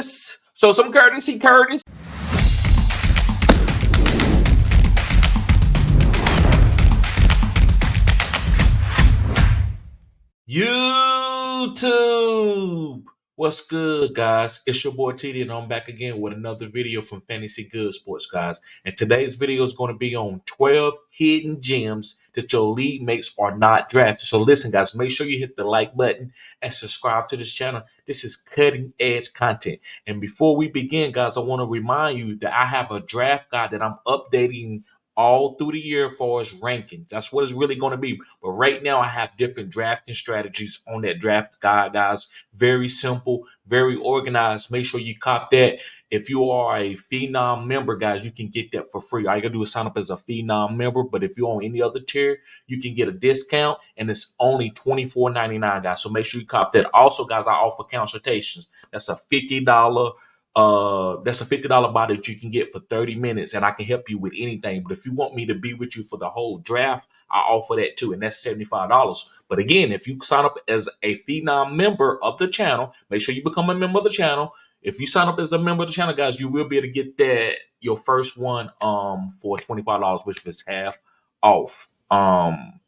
Curtis. Show some courtesy, Curtis. YouTube. What's good, guys? It's your boy TD, and I'm back again with another video from Fantasy GoodeSports, guys. And today's video is going to be on 12 hidden gems that your league mates are not drafted. So listen, guys, make sure you hit the like button and subscribe to this channel. This is cutting edge content. And before we begin, guys, I want to remind you that I have a draft guide that I'm updating all through the year for as rankings. That's what it's really going to be. But right now, I have different drafting strategies on that draft guide, guys. Very simple, very organized. Make sure you cop that. If you are a Phenom member, guys, you can get that for free. All you got to do is sign up as a Phenom member. But if you're on any other tier, you can get a discount, and it's only $24.99, guys. So make sure you cop that. Also, guys, I offer consultations. That's a $50 buy that you can get for 30 minutes, and I can help you with anything. But if you want me to be with you for the whole draft, I offer that too, and that's $75. But again, if you sign up as a Phenom member of the channel, make sure you become a member of the channel. If you sign up as a member of the channel, guys, you will be able to get that your first one for $25, which is half off. I'm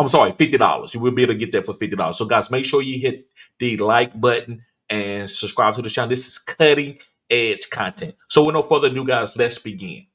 sorry, $50. You will be able to get that for $50. So guys, make sure you hit the like button and subscribe to the channel. This is cutting edge content. So with no further ado, guys, let's begin.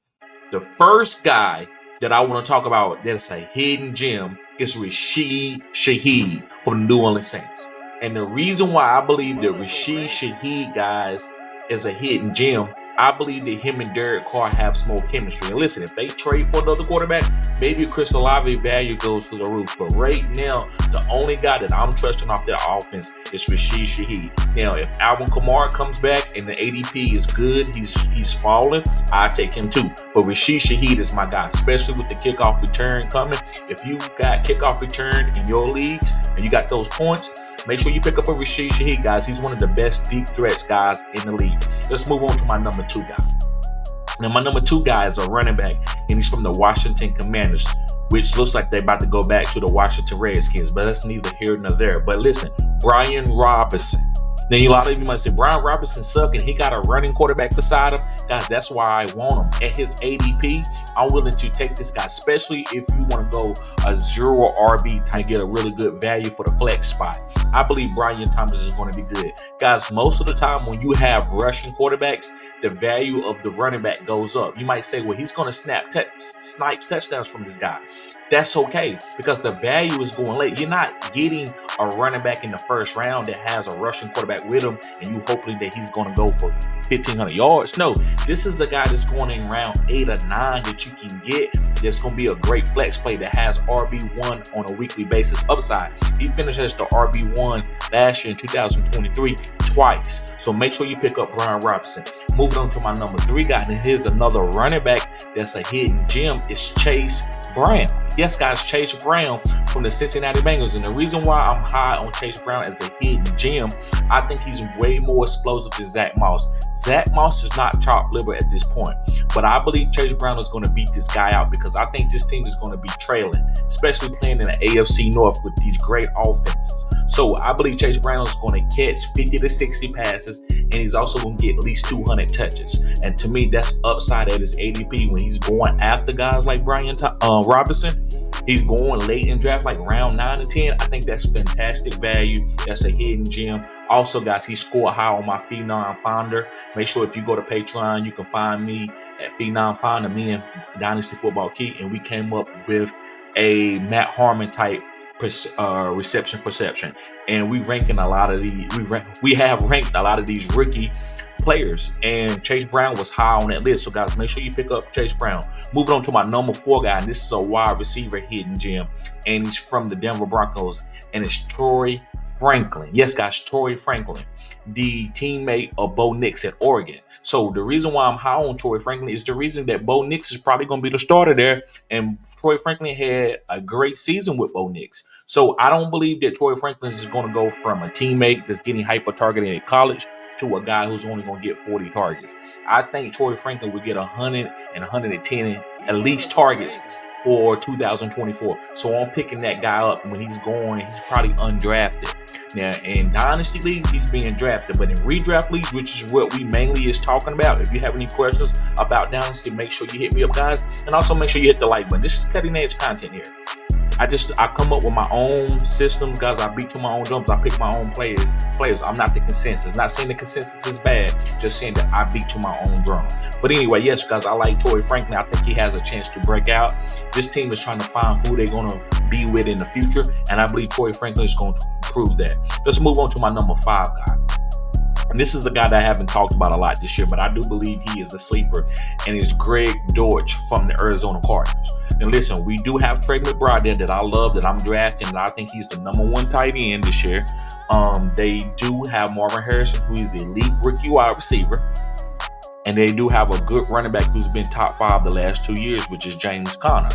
The first guy that I want to talk about that's a hidden gem is Rashid Shahed from the New Orleans Saints. And the reason why I believe that Rashid Shahed, guys, is a hidden gem, I believe that him and Derek Carr have some more chemistry. And listen, if they trade for another quarterback, maybe Chris Olave value goes through the roof. But right now, the only guy that I'm trusting off that offense is Rashid Shahed. Now, if Alvin Kamara comes back and the ADP is good, he's falling, I take him too. But Rashid Shahed is my guy, especially with the kickoff return coming. If you got kickoff return in your leagues and you got those points, make sure you pick up a Rashid Shahed, guys. He's one of the best deep threats, guys, in the league. Let's move on to my number 2 guy. Now, my number 2 guy is a running back, and he's from the Washington Commanders, which looks like they're about to go back to the Washington Redskins, but that's neither here nor there. But listen, Brian Robinson. Now, a lot of you might say, Brian Robinson suck, and he got a running quarterback beside him. Guys, that's why I want him. At his ADP, I'm willing to take this guy, especially if you want to go a 0 RB to get a really good value for the flex spot. I believe Brian Thomas is going to be good. Guys, most of the time when you have rushing quarterbacks, the value of the running back goes up. You might say, well, he's going to snipe touchdowns from this guy. That's okay, because the value is going late. You're not getting a running back in the first round that has a rushing quarterback with him, and you hoping that he's going to go for 1,500 yards. No, this is a guy that's going in round 8 or 9 that you can get. That's going to be a great flex play that has RB1 on a weekly basis upside. He finished as the RB1 last year in 2023 twice. So make sure you pick up Brian Robinson. Moving on to my number 3 guy, and here's another running back that's a hidden gem, is Chase Brown. Yes, guys, Chase Brown from the Cincinnati Bengals. And the reason why I'm high on Chase Brown as a hidden gem, I think he's way more explosive than Zach Moss. Zach Moss is not chopped liver at this point, but I believe Chase Brown is going to beat this guy out, because I think this team is going to be trailing, especially playing in the AFC North with these great offenses. So I believe Chase Brown is going to catch 50 to 60 passes, and he's also going to get at least 200 touches. And to me, that's upside at his ADP when he's going after guys like Brian Robinson. He's going late in draft, like round 9 to 10. I think that's fantastic value. That's a hidden gem. Also, guys, he scored high on my Phenom Finder. Make sure if you go to Patreon, you can find me at Phenom Finder, me and Dynasty Football Key, and we came up with a Matt Harmon type reception perception, and we ranking a lot of these. We have ranked a lot of these rookie players, and Chase Brown was high on that list. So guys, make sure you pick up Chase Brown. Moving on to my number 4 guy, and this is a wide receiver hidden gem, and he's from the Denver Broncos, and it's Troy Franklin. Yes, guys, Troy Franklin, the teammate of Bo Nix at Oregon. So the reason why I'm high on Troy Franklin is the reason that Bo Nix is probably going to be the starter there, and Troy Franklin had a great season with Bo Nix. So I don't believe that Troy Franklin is going to go from a teammate that's getting hyper-targeted at college to a guy who's only going to get 40 targets. I think Troy Franklin would get 100 and 110 at least targets for 2024. So I'm picking that guy up when he's going. He's probably undrafted. Now, in dynasty leagues, he's being drafted, but in redraft leagues, which is what we mainly is talking about, if you have any questions about dynasty, make sure you hit me up, guys, and also make sure you hit the like button. This is cutting edge content here. I come up with my own systems, guys. I beat to my own drums. I pick my own players. I'm not the consensus. Not saying the consensus is bad, just saying that I beat to my own drum. But anyway, yes, guys, I like Torrey Franklin. I think he has a chance to break out. This team is trying to find who they're going to be with in the future, and I believe Torrey Franklin is going to prove that. Let's move on to my number 5 guy. And this is a guy that I haven't talked about a lot this year, but I do believe he is a sleeper, and it's Greg Dortch from the Arizona Cardinals. And listen, we do have Trey McBride there that I love, that I'm drafting, and I think he's the number 1 tight end this year. They do have Marvin Harrison, who is the elite rookie wide receiver. And they do have a good running back who's been top 5 the last 2 years, which is James Conner.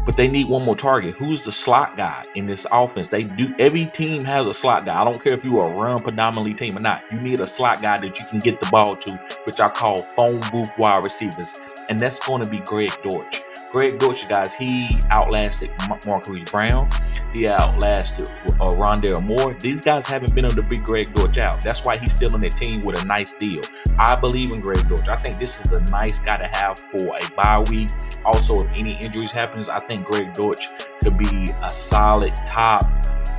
But they need one more target. Who's the slot guy in this offense? Every team has a slot guy. I don't care if you're a run predominantly team or not. You need a slot guy that you can get the ball to, which I call phone booth wide receivers. And that's going to be Greg Dortch. Greg Dortch, guys, he outlasted Marquise Brown. He outlasted Rondale Moore. These guys haven't been able to beat Greg Dortch out. That's why he's still on the team with a nice deal. I believe in Greg Dortch. I think this is a nice guy to have for a bye week. Also, if any injuries happens, I think Greg Dortch could be a solid top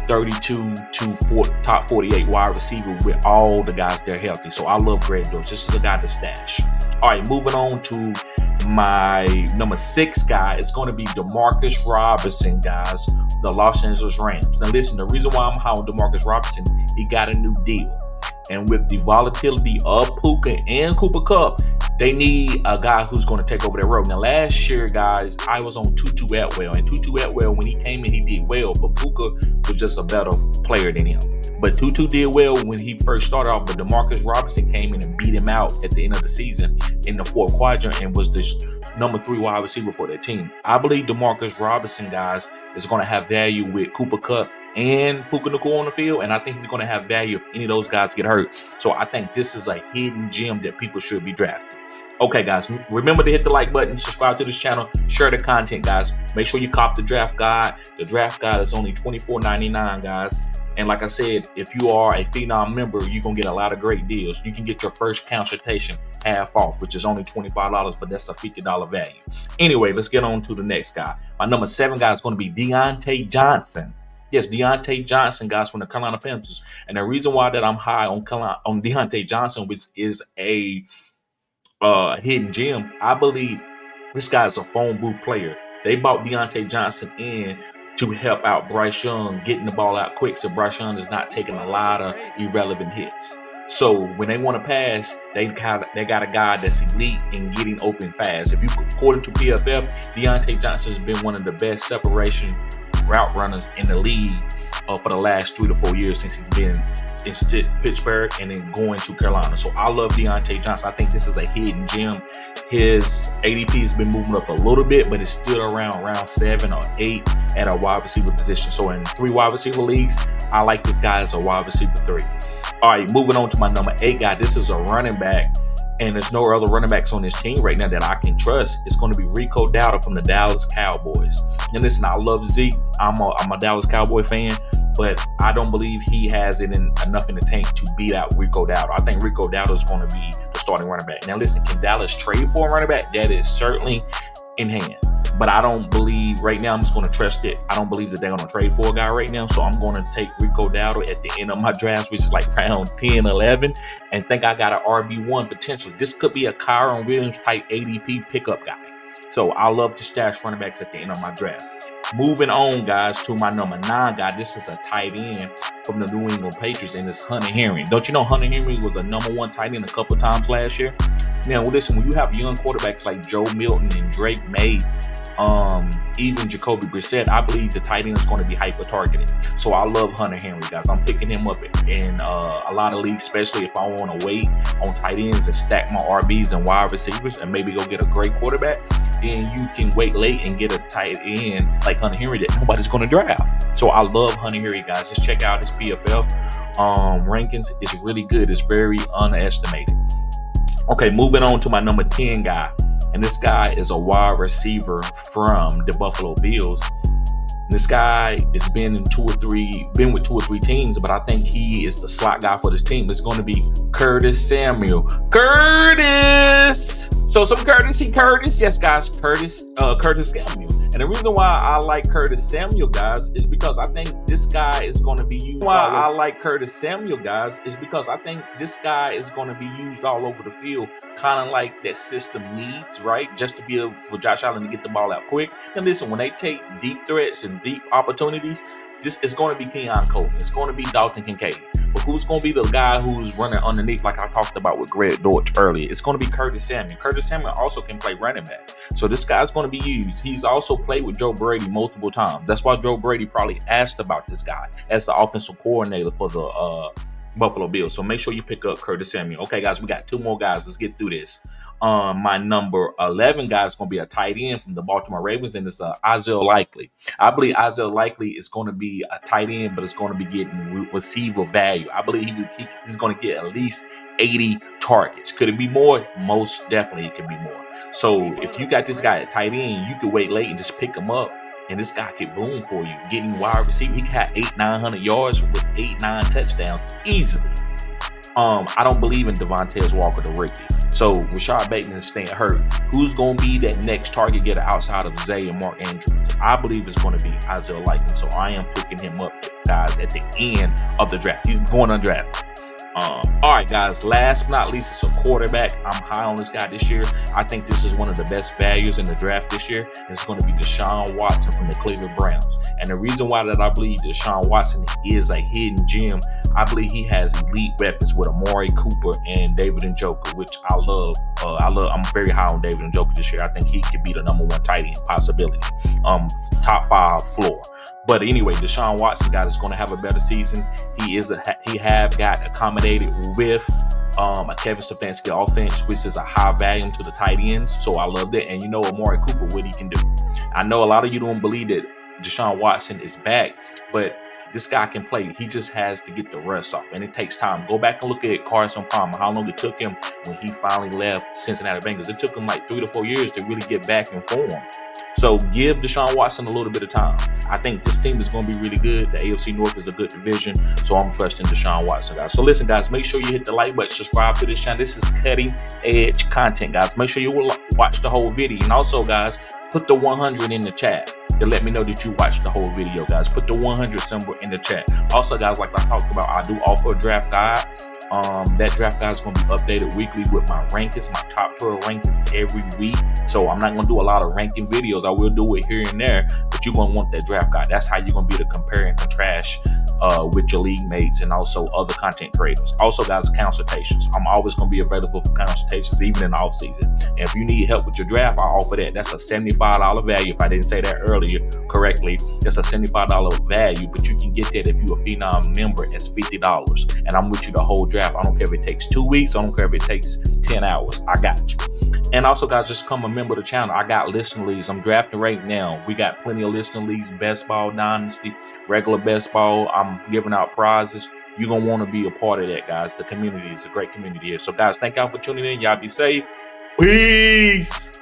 32 to top 48 wide receiver with all the guys that are healthy. So I love Greg Dortch. This is a guy to stash. All right, moving on to my number 6 guy. It's going to be Demarcus Robinson, guys, the Los Angeles Rams. Now listen, the reason why I'm high on Demarcus Robinson, he got a new deal. And with the volatility of Puka and Cooper Kupp, they need a guy who's going to take over that role. Now, last year, guys, I was on Tutu Atwell. And Tutu Atwell, when he came in, he did well. But Puka was just a better player than him. But Tutu did well when he first started off. But Demarcus Robinson came in and beat him out at the end of the season in the 4th quadrant and was the number 3 wide receiver for that team. I believe Demarcus Robinson, guys, is going to have value with Cooper Kupp and Puka Nacua on the field, and I think he's going to have value if any of those guys get hurt. So I think this is a hidden gem that people should be drafting. Okay, guys, remember to hit the like button, subscribe to this channel, share the content, guys. Make sure you cop the draft guide. The draft guide is only $24.99, guys. And like I said, if you are a Phenom member, you're going to get a lot of great deals. You can get your first consultation half off, which is only $25, but that's a $50 value. Anyway, let's get on to the next guy. My number 7 guy is going to be Deontay Johnson. Yes, Deontay Johnson, guys, from the Carolina Panthers. And the reason why that I'm high on Deontay Johnson, which is a hidden gem, I believe this guy is a phone booth player. They bought Deontay Johnson in to help out Bryce Young getting the ball out quick, so Bryce Young is not taking a lot of irrelevant hits. So when they want to pass, they got a guy that's elite in getting open fast. According to PFF, Deontay Johnson has been one of the best separation route runners in the league for the last 3 to 4 years since he's been in Pittsburgh and then going to Carolina. So I love Deontay Johnson. I think this is a hidden gem. His ADP has been moving up a little bit, but it's still around round 7 or 8 at a wide receiver position. So in 3 wide receiver leagues, I like this guy as a wide receiver 3. All right, moving on to my number 8 guy. This is a running back, and there's no other running backs on this team right now that I can trust. It's going to be Rico Dowdle from the Dallas Cowboys. And listen, I love Zeke. I'm a Dallas Cowboy fan, but I don't believe he has enough in the tank to beat out Rico Dowdle. I think Rico Dowdle is going to be the starting running back. Now listen, can Dallas trade for a running back? That is certainly in hand. But I don't believe right now, I'm just going to trust it. I don't believe that they're going to trade for a guy right now. So I'm going to take Rico Dowdle at the end of my drafts, which is like round 10, 11, and think I got an RB1 potential. This could be a Kyron Williams type ADP pickup guy. So I love to stash running backs at the end of my draft. Moving on, guys, to my number 9 guy. This is a tight end from the New England Patriots, and it's Hunter Henry. Don't you know Hunter Henry was a number 1 tight end a couple times last year? Now, listen, when you have young quarterbacks like Joe Milton and Drake May, even Jacoby Brissett, I believe the tight end is going to be hyper targeted. So I love Hunter Henry, guys. I'm picking him up in a lot of leagues, especially if I want to wait on tight ends and stack my RBs and wide receivers and maybe go get a great quarterback. Then you can wait late and get a tight end like Hunter Henry that nobody's going to draft. So I love Hunter Henry, guys. Just check out his PFF rankings. It's really good. It's very underestimated. Okay, moving on to my number 10 guy. And this guy is a wide receiver from the Buffalo Bills. This guy has been with 2 or 3 teams, but I think he is the slot guy for this team. It's going to be Curtis Samuel. Curtis! So some Curtis, yes, guys, Curtis Samuel. And the reason why I like Curtis Samuel, guys, is because I think this guy is going to be used. This guy is going to be used all over the field, kind of like that system needs, right? Just to be able for Josh Allen to get the ball out quick. And listen, when they take deep threats and deep opportunities, this is going to be Keon Coleman. It's going to be Dalton Kincaid. But who's going to be the guy who's running underneath, like I talked about with Greg Dortch earlier? It's going to be Curtis Samuel. Curtis Samuel also can play running back. So this guy's going to be used. He's also played with Joe Brady multiple times. That's why Joe Brady probably asked about this guy as the offensive coordinator for the Buffalo Bills. So make sure you pick up Curtis Samuel. Okay, guys, we got 2 more guys. Let's get through this. My number 11 guy is going to be a tight end from the Baltimore Ravens, and it's Isaiah Likely. I believe Isaiah Likely is going to be a tight end, but it's going to be getting receiver value. I believe he's going to get at least 80 targets. Could it be more? Most definitely it could be more. So if you got this guy at tight end, you could wait late and just pick him up, and this guy could boom for you. Getting wide receiver, he could have 800-900 yards with 8-9 touchdowns easily. I don't believe in Devontae Walker, the rookie. So Rashad Bateman is staying hurt. Who's going to be that next target getter outside of Zay and Mark Andrews? I believe it's going to be Isaiah Likely. So I am picking him up, guys, at the end of the draft. He's going undrafted. All right, guys, last but not least, it's a quarterback. I'm high on this guy this year. I think this is one of the best values in the draft this year. It's going to be DeShaun Watson from the Cleveland Browns. And the reason why that I believe DeShaun Watson is a hidden gem, I believe he has elite weapons with Amari Cooper and David Njoku, which I love. I'm very high on David Njoku this year. I think he could be the number 1 tight end possibility. Top 5 floor. But anyway, DeShaun Watson, guys, is going to have a better season. He have got accommodated with a Kevin Stefanski offense, which is a high value to the tight ends. So I love that. And you know Amari Cooper, what he can do. I know a lot of you don't believe that DeShaun Watson is back, but this guy can play. He just has to get the rust off, and it takes time. Go back and look at Carson Palmer, how long it took him when he finally left Cincinnati Bengals. It took him like 3 to 4 years to really get back in form. So give DeShaun Watson a little bit of time. I think this team is going to be really good. The AFC North is a good division, so I'm trusting DeShaun Watson, guys. So listen, guys, make sure you hit the like button, subscribe to this channel. This is cutting edge content, guys. Make sure you will watch the whole video. And also, guys, put the 100 in the chat to let me know that you watched the whole video, guys. Put the 100 symbol in the chat. Also, guys, like I talked about, I do offer a draft guide. That draft guide is going to be updated weekly with my rankings, my top 12 rankings every week. So I'm not going to do a lot of ranking videos. I will do it here and there, but you're going to want that draft guide. That's how you're going to be able to compare and contrast with your league mates and also other content creators. Also, guys, consultations. I'm always going to be available for consultations, even in the off season. And if you need help with your draft, I offer that. That's a $75 value. If I didn't say that earlier correctly, that's a $75 value, but you can get that if you're a Phenom member. It's $50, and I'm with you the whole draft. I don't care if it takes 2 weeks. I don't care if it takes 10 hours. I got you. And also, guys, just become a member of the channel. I got listening leagues. I'm drafting right now. We got plenty of listening leagues, best ball, dynasty, regular best ball. I'm giving out prizes. You're going to want to be a part of that, guys. The community is a great community here. So, guys, thank y'all for tuning in. Y'all be safe. Peace.